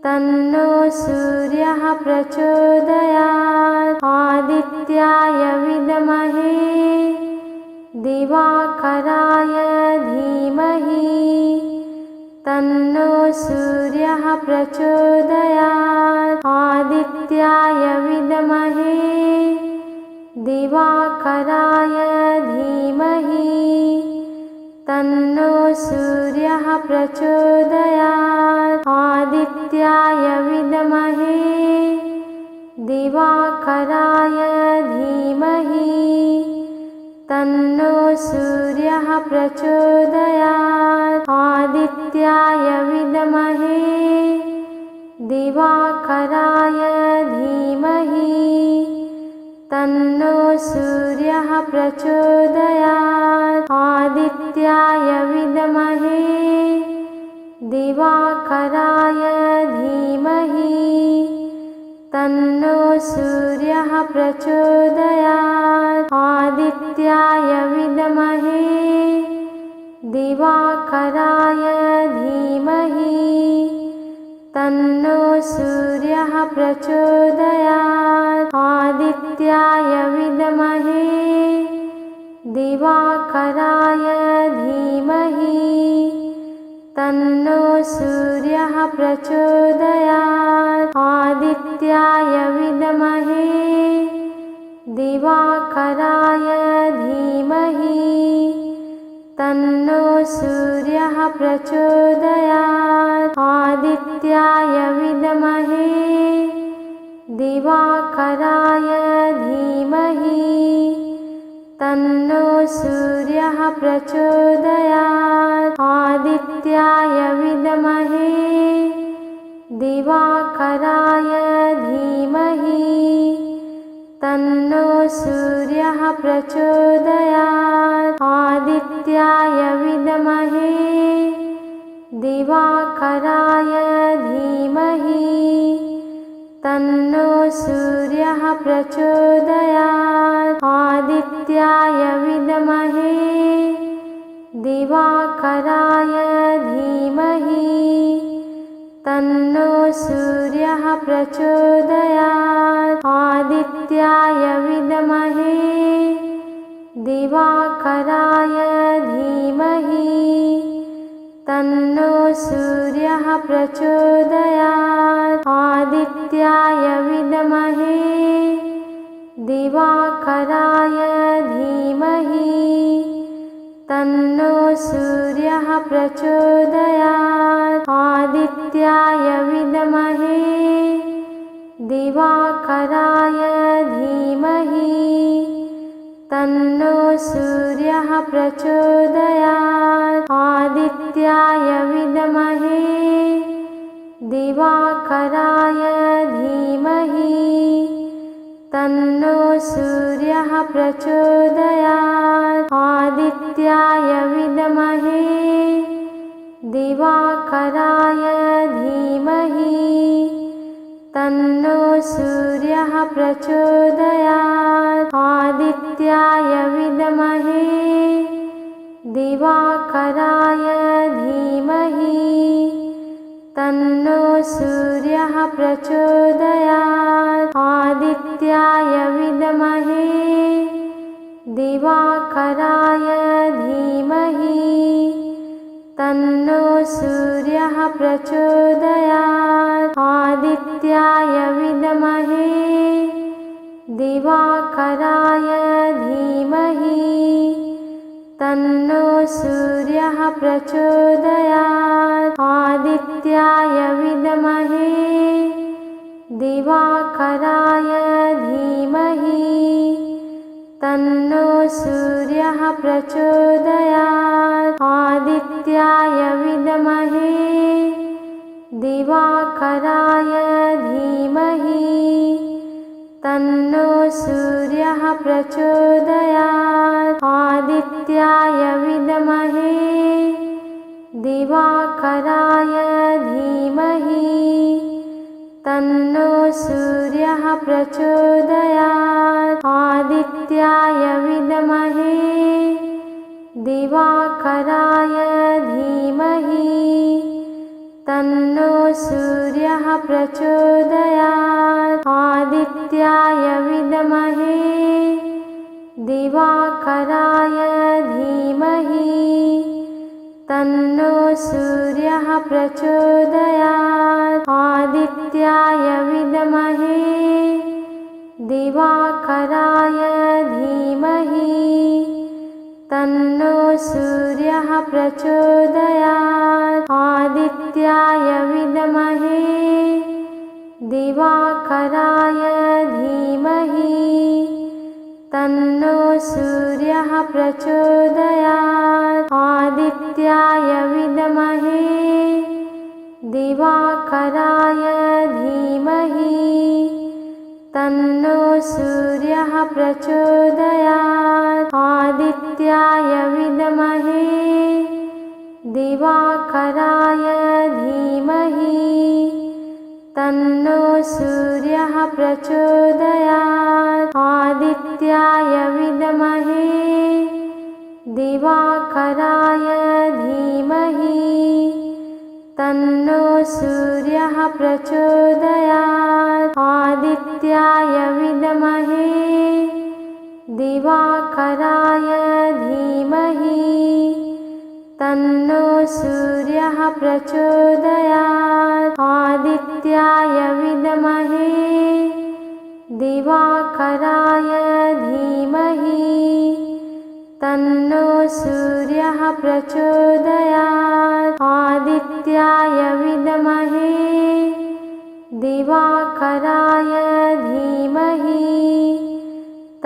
तन्नो सूर्यः प्रचोदयात्। आदित्याय विद्महे दिवाकराय धीमहि तन्नो सूर्यः प्रचोदयात्। आदित्याय विद्महे दिवाकराय धीमहि तन्नो सूर्यः प्रचोदयात्। आदित्याय विद्महे दिवाकराय धीमहि तन्नो सूर्यः प्रचोदयात्। आदित्याय विद्महे दिवाकराय धीमहि तन्नो सूर्यः प्रचोदयात्। आदित्याय विद्महे दिवाकराय धीमहि तन्नो सूर्यः प्रचोदयात्। आदित्याय विद्महे दिवाकराय धीमहि तन्नो सूर्यः प्रचोदयात्। आदित्याय विद्महे दिवाकराय धीमहि तन्नो सूर्यः प्रचोदयात्। आदित्याय विद्महे दिवाकराय धीमहि तन्नो सूर्यः प्रचोदयात्। आदित्याय विद्महे दिवाकराय धीमहि तन्नो सूर्यः प्रचोदयात्। आदित्याय विद्महे दिवाकराय धीमहि तन्नो सूर्यः प्रचोदयात्। आदित्याय विद्महे दिवाकराय धीमहि तन्नो सूर्यः प्रचोदयात्। आदित्याय विद्महे दिवाकराय धीमहि तन्नो सूर्यः प्रचोदयात्। आदित्याय विद्महे दिवाकराय धीमहि तन्नो सूर्यः प्रचोदयात्। आदित्याय विद्महे दिवाकराय धीमहि तन्नो सूर्यः प्रचोदयात्। आदित्याय विद्महे दिवाकराय धीमहि तन्नो सूर्यः प्रचोदयात्। आदित्याय विद्महे दिवाकराय धीमहि तन्नो सूर्यः प्रचोदयात्। आदित्याय विद्महे दिवाकराय धीमहि तन्नो सूर्यः प्रचोदयात्। आदित्याय विद्महे दिवाकराय धीमहि तन्नो सूर्यः प्रचोदयात्। आदित्याय विद्महे दिवाकराय धीमहि तन्नो सूर्यः प्रचोदयात्। आदित्याय विद्महे दिवाकराय धीमहि तन्नो सूर्यः प्रचोदयात्। आदित्याय विद्महे दिवाकराय धीमहि तन्नो सूर्यः प्रचोदयात्। आदित्याय विद्महे दिवाकराय धीमहि तन्नो सूर्यः प्रचोदयात्। आदित्याय विद्महे दिवाकराय धीमहि तन्नो सूर्यः प्रचोदयात्। आदित्याय विद्महे दिवाकराय धीमहि तन्नो सूर्यः प्रचोदयात्। आदित्याय विद्महे दिवाकराय धीमहि तन्नो सूर्यः प्रचोदयात्। आदित्याय विद्महे दिवाकराय धीमहि तन्नो सूर्यः प्रचोदयात्। आदित्याय विद्महे दिवाकराय धीमहि तन्नो सूर्यः प्रचोदयात्। आदित्याय विद्महे दिवाकराय धीमहि तन्नो सूर्यः प्रचोदयात्। आदित्याय विद्महे दिवाकराय धीमहि तन्नो सूर्यः प्रचोदयात्। आदित्याय विद्महे दिवाकराय धीमहि तन्नो सूर्यः प्रचोदयात्। आदित्याय विद्महे दिवाकराय धीमहि तन्नो सूर्यः प्रचोदयात्। आदित्याय विद्महे दिवाकराय धीमहि तन्नो सूर्यः प्रचोदयात्। आदित्याय विद्महे दिवाकराय धीमहि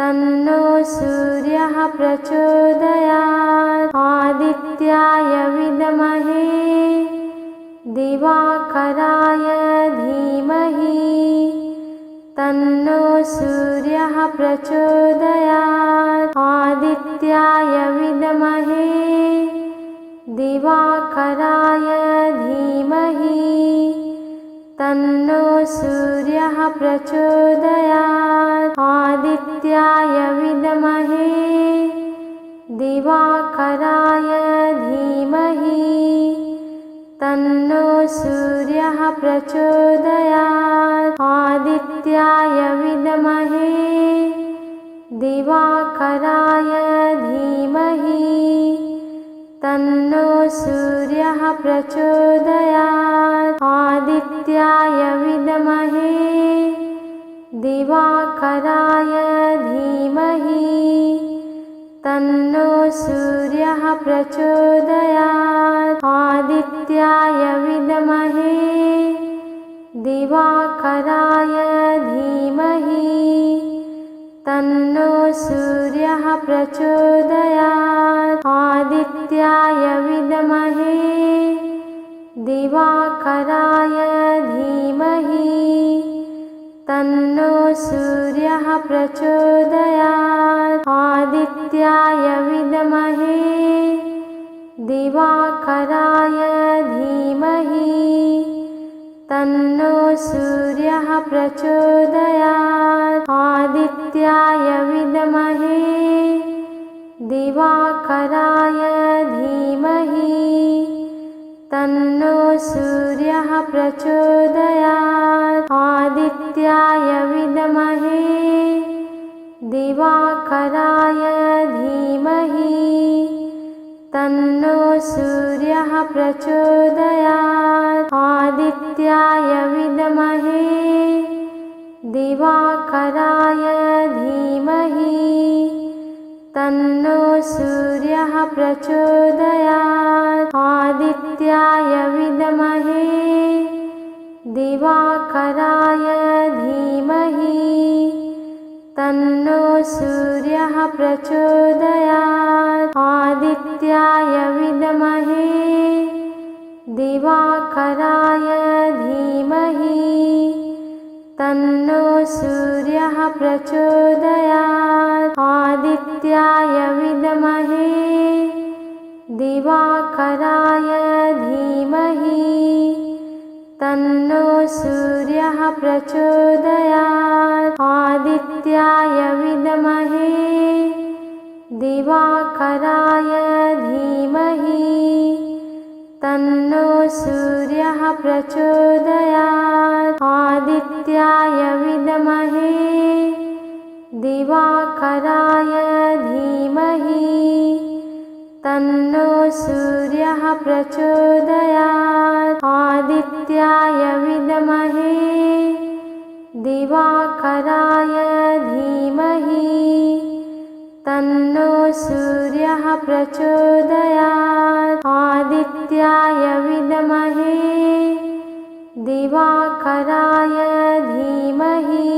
तन्नो सूर्यः प्रचोदयात्। आदित्याय विद्महे दिवाकराय धीमहि तन्नो सूर्यः प्रचोदयात्। आदित्याय विद्महे दिवाकराय धीमहि तन्नो सूर्यः प्रचोदयात्। आदित्याय विद्महे दिवाकराय धीमहि तन्नो सूर्यः प्रचोदयात्। आदित्याय विद्महे दिवाकराय धीमहि तन्नो सूर्यः प्रचोदयात्। आदित्याय विद्महे दिवाकराय धीमहि तन्नो सूर्यः प्रचोदयात्। आदित्याय विद्महे दिवाकराय धीमहि तन्नो सूर्यः प्रचोदयात्। आदित्याय विद्महे दिवाकराय धीमहि तन्नो सूर्यः प्रचोदयात्। आदित्याय विद्महे दिवाकराय धीमहि तन्नो सूर्यः प्रचोदयात्। आदित्याय विद्महे दिवाकराय धीमहि तन्नो सूर्यः प्रचोदयात्। आदित्याय विद्महे दिवाकराय धीमहि तन्नो सूर्यः प्रचोदयात्। आदित्याय विद्महे दिवाकराय धीमहि तन्नो सूर्यः प्रचोदयात्। आदित्याय विद्महे दिवाकराय धीमहि तन्नो सूर्यः प्रचोदयात्। आदित्याय विद्महे दिवाकराय धीमहि तन्नो सूर्यः प्रचोदयात्। आदित्याय विद्महे दिवाकराय धीमहि तन्नो सूर्यः प्रचोदयात्। आदित्याय विद्महे दिवाकराय धीमहि तन्नो सूर्यः प्रचोदयात्। आदित्याय विद्महे दिवाकराय धीमहि तन्नो सूर्यः प्रचोदयात्। आदित्याय विद्महे दिवाकराय धीमहि तन्नो सूर्यः प्रचोदयात्। आदित्याय विद्महे दिवाकराय धीमहि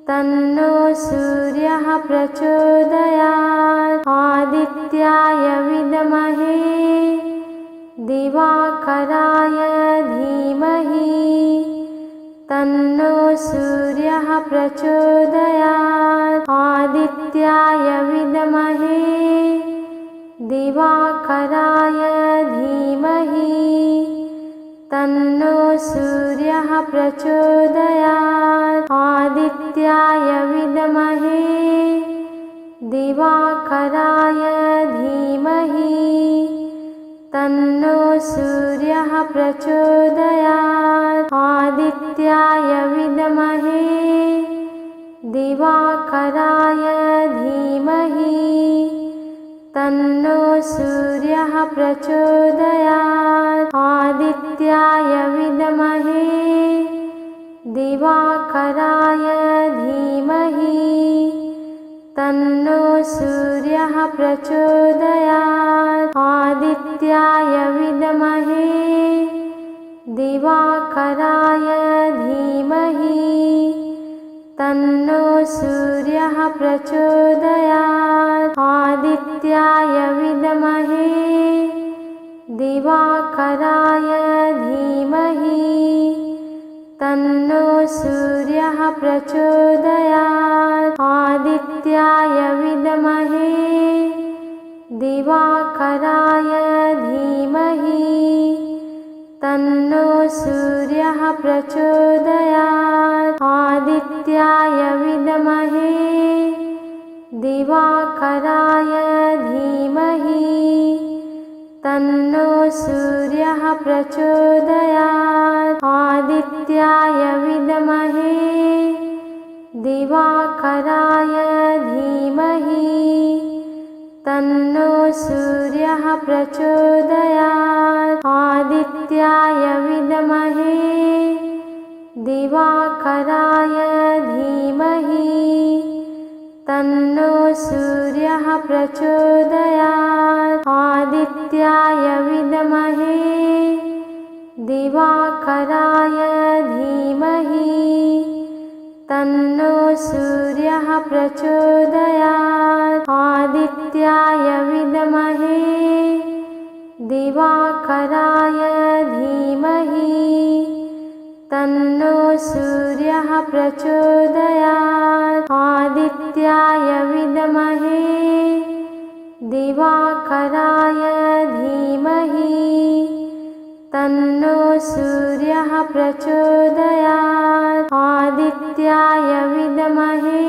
तन्नो सूर्यः प्रचोदयात्। आदित्याय विद्महे दिवाकराय धीमहि तन्नो सूर्यः प्रचोदयात्। आदित्याय विद्महे दिवाकराय धीमहि तन्नो सूर्यः प्रचोदयात्। आदित्याय विद्महे दिवाकराय धीमहि तन्नो सूर्यः प्रचोदयात्। आदित्याय विद्महे दिवाकराय धीमहि तन्नो सूर्यः प्रचोदयात्। आदित्याय विद्महे दिवाकराय धीमहि तन्नो सूर्यः प्रचोदयात्। आदित्याय विद्महे दिवाकराय धीमहि तन्नो सूर्यः प्रचोदयात्। आदित्याय विद्महे दिवाकराय धीमहि तन्नो सूर्यः प्रचोदयात्। आदित्याय विद्महे दिवाकराय धीमहि तन्नो सूर्यः प्रचोदयात्। आदित्याय विद्महे दिवाकराय धीमहि तन्नो सूर्यः प्रचोदयात्। आदित्याय विद्महे दिवाकराय धीमहि तन्नो सूर्यः प्रचोदयात्। आदित्याय विद्महे दिवाकराय धीमहि तन्नो सूर्यः प्रचोदयात्। आदित्याय विद्महे दिवाकराय धीमहि तन्नो सूर्यः प्रचोदयात्। आदित्याय विद्महे दिवाकराय धीमहि तन्नो सूर्यः प्रचोदयात्। आदित्याय विद्महे दिवाकराय धीमहि तन्नो सूर्यः प्रचोदयात्। आदित्याय विद्महे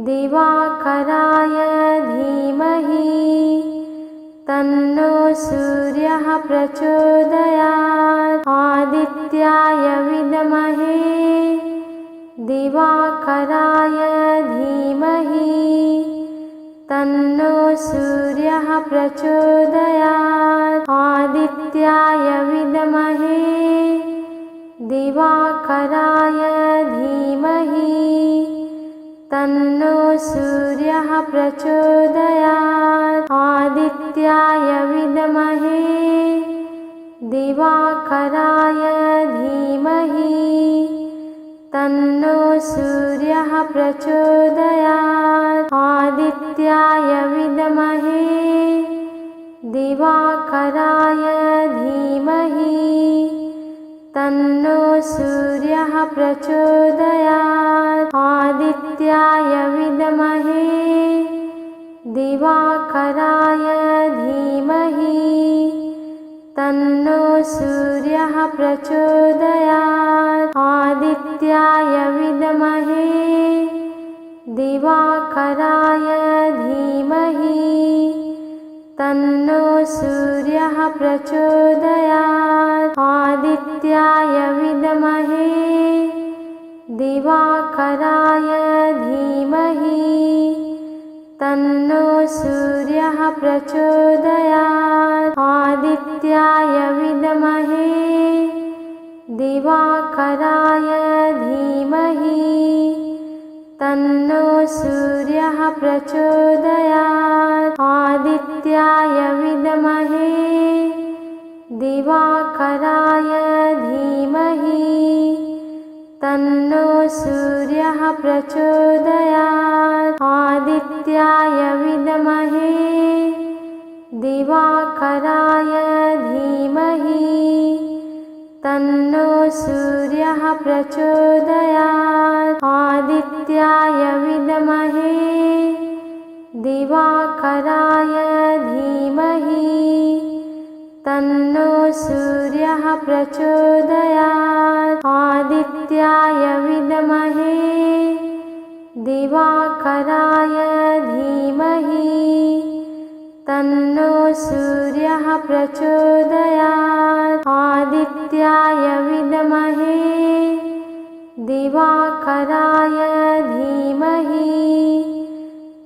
दिवाकराय धीमहि तन्नो सूर्यः प्रचोदयात्। आदित्याय विद्महे दिवाकराय धीमहि तन्नो सूर्यः प्रचोदयात्। आदित्याय विद्महे दिवाकराय धीमहि तन्नो सूर्यः प्रचोदयात्। आदित्याय विद्महे दिवाकराय धीमहि तन्नो सूर्यः प्रचोदयात्। आदित्याय विद्महे दिवाकराय धीमहि तन्नो सूर्यः प्रचोदयात्। आदित्याय विद्महे दिवाकराय धीमहि तन्नो सूर्यः प्रचोदयात्। आदित्याय विद्महे दिवाकराय धीमहि तन्नो सूर्यः प्रचोदयात्। आदित्याय विद्महे दिवाकराय धीमहि तन्नो सूर्यः प्रचोदयात्। आदित्याय विद्महे दिवाकराय धीमहि तन्नो सूर्यः प्रचोदयात्। आदित्याय विद्महे दिवाकराय धीमहि तन्नो सूर्यः प्रचोदयात्। आदित्याय विद्महे दिवाकराय धीमहि तन्नो सूर्यः प्रचोदयात्। आदित्याय विद्महे दिवाकराय धीमहि तन्नो सूर्यः प्रचोदयात्। आदित्याय विद्महे दिवाकराय धीमहि तन्नो सूर्यः प्रचोदयात्। आदित्याय विद्महे दिवाकराय धीमहि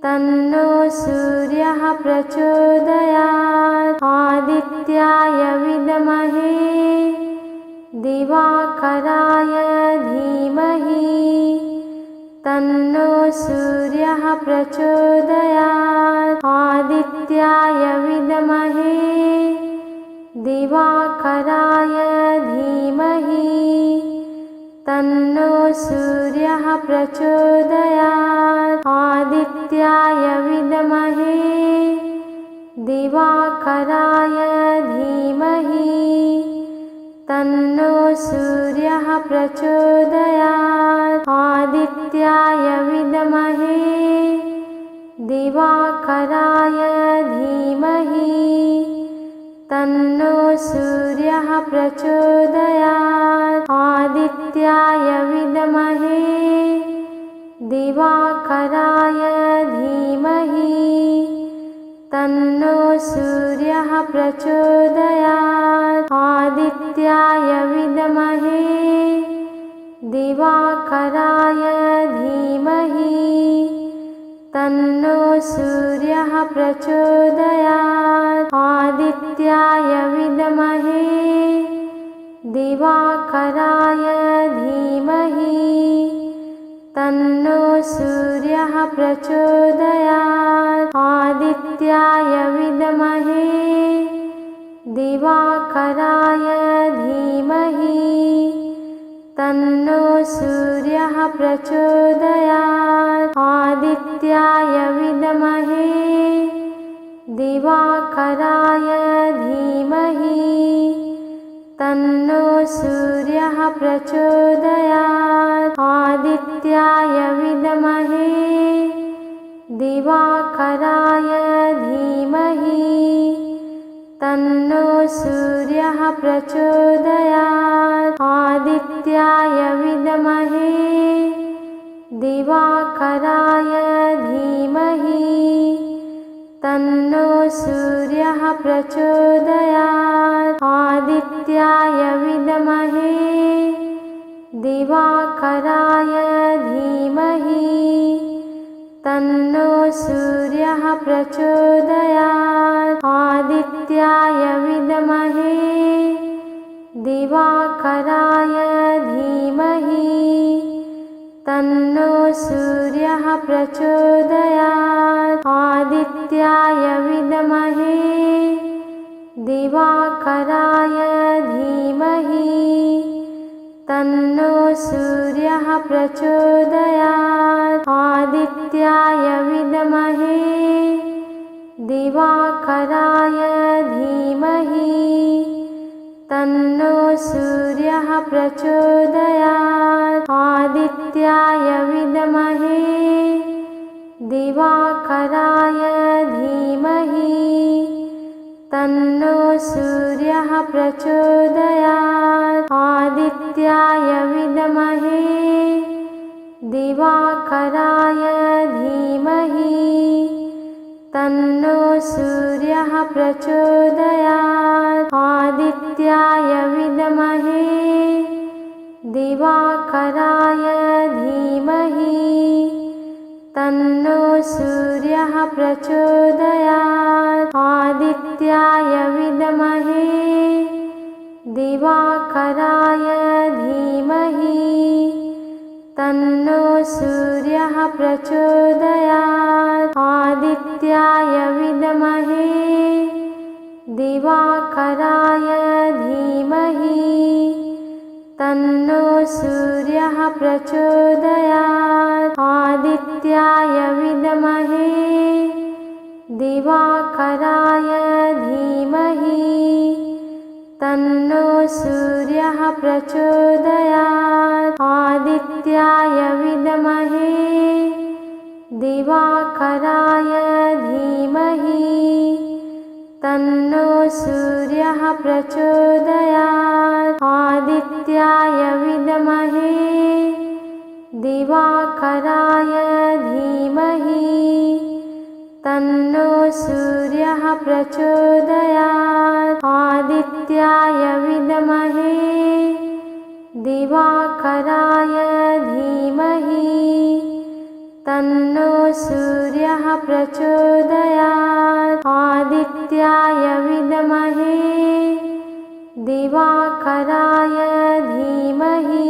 तन्नो सूर्यः प्रचोदयात्। आदित्याय विद्महे दिवाकराय धीमहि तन्नो सूर्यः प्रचोदयात्। आदित्याय विद्महे दिवाकराय धीमहि तन्नो सूर्यः प्रचोदयात् आदित्याय विद्महे दिवाकराय धीमहि तन्नो सूर्यः प्रचोदयात् आदित्याय विद्महे दिवाकराय धीमहि तन्नो सूर्यः प्रचोदयात् आदित्याय विद्महे दिवाकराय धीमहि तन्नो सूर्यः प्रचोदयात् आदित्याय विद्महे दिवाकराय धीमहि तन्नो सूर्यः प्रचोदयात् आदित्याय विद्महे दिवाकराय धीमहि तन्नो सूर्यः प्रचोदयात् आदित्याय विद्महे दिवाकराय धीमहि तन्नो सूर्यः प्रचोदयात् आदित्याय विद्महे दिवाकराय धीमहि तन्नो सूर्यः प्रचोदयात् आदित्याय विद्महे दिवाकराय धीमहि तन्नो सूर्यः प्रचोदयात् आदित्याय विद्महे दिवाकराय धीमहि तन्नो सूर्यः प्रचोदयात् आदित्याय विद्महे दिवाकराय धीमहि तन्नो सूर्यः प्रचोदयात् आदित्याय विद्महे दिवाकराय धीमहि तन्नो सूर्यः प्रचोदयात् आदित्याय विद्महे दिवाकराय धीमहि तन्नो सूर्यः प्रचोदयात् आदित्याय विद्महे दिवाकराय धीमहि तन्नो सूर्यः प्रचोदयात् आदित्याय विद्महे दिवाकराय धीमहि तन्नो सूर्यः प्रचोदयात् आदित्याय विद्महे दिवाकराय धीमहि तन्नो सूर्यः प्रचोदयात् आदित्याय विद्महे दिवाकराय धीमहि तन्नो सूर्यः प्रचोदयात् आदित्याय विद्महे दिवाकराय धीमहि तन्नो सूर्यः प्रचोदयात् आदित्याय विद्महे दिवाकराय धीमहि तन्नो सूर्यः प्रचोदयात् आदित्याय विद्महे दिवाकराय धीमहि तन्नो सूर्यः प्रचोदयात् आदित्याय विद्महे दिवाकराय धीमहि तन्नो सूर्यः प्रचोदयात् आदित्याय विद्महे दिवाकराय धीमहि तन्नो सूर्यः प्रचोदयात् आदित्याय विद्महे दिवाकराय धीमहि तन्नो सूर्यः प्रचोदयात् आदित्याय विद्महे दिवाकराय धीमहि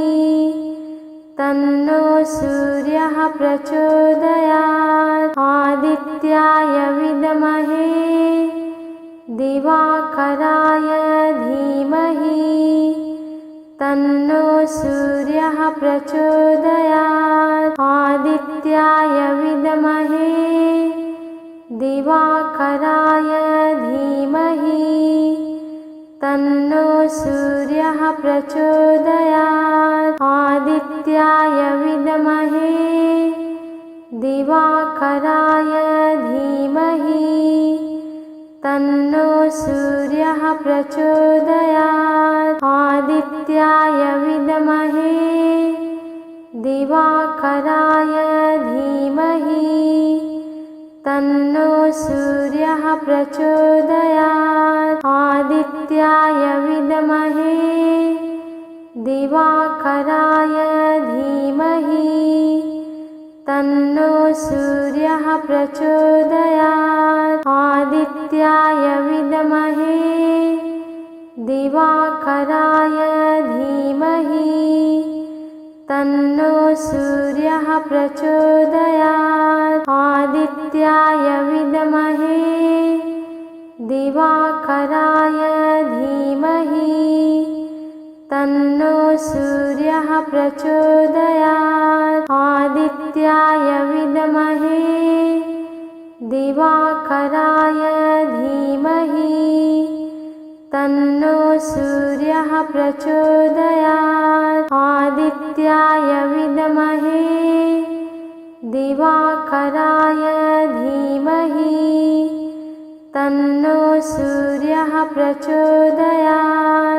तन्नो सूर्यः प्रचोदयात् आदित्याय विद्महे दिवाकराय धीमहि तन्नो सूर्यः प्रचोदयात्। आदित्याय विद्महे दिवाकराय धीमहि तन्नो सूर्यः प्रचोदयात्। आदित्याय विद्महे दिवाकराय धीमहि तन्नो सूर्यः प्रचोदयात्। आदित्याय विद्महे दिवाकराय धीमहि तन्नो सूर्यः प्रचोदयात्। आदित्याय विद्महे दिवाकराय धीमहि तन्नो सूर्यः प्रचोदयात्। आदित्याय विद्महे दिवाकराय धीमहि तन्नो सूर्यः प्रचोदयात्। आदित्याय विद्महे दिवाकराय धीमहि तन्नो सूर्यः प्रचोदयात्। आदित्याय विद्महे दिवाकराय धीमहि तन्नो सूर्यः प्रचोदयात्। आदित्याय विद्महे दिवाकराय धीमहि तन्नो सूर्यः प्रचोदयात्।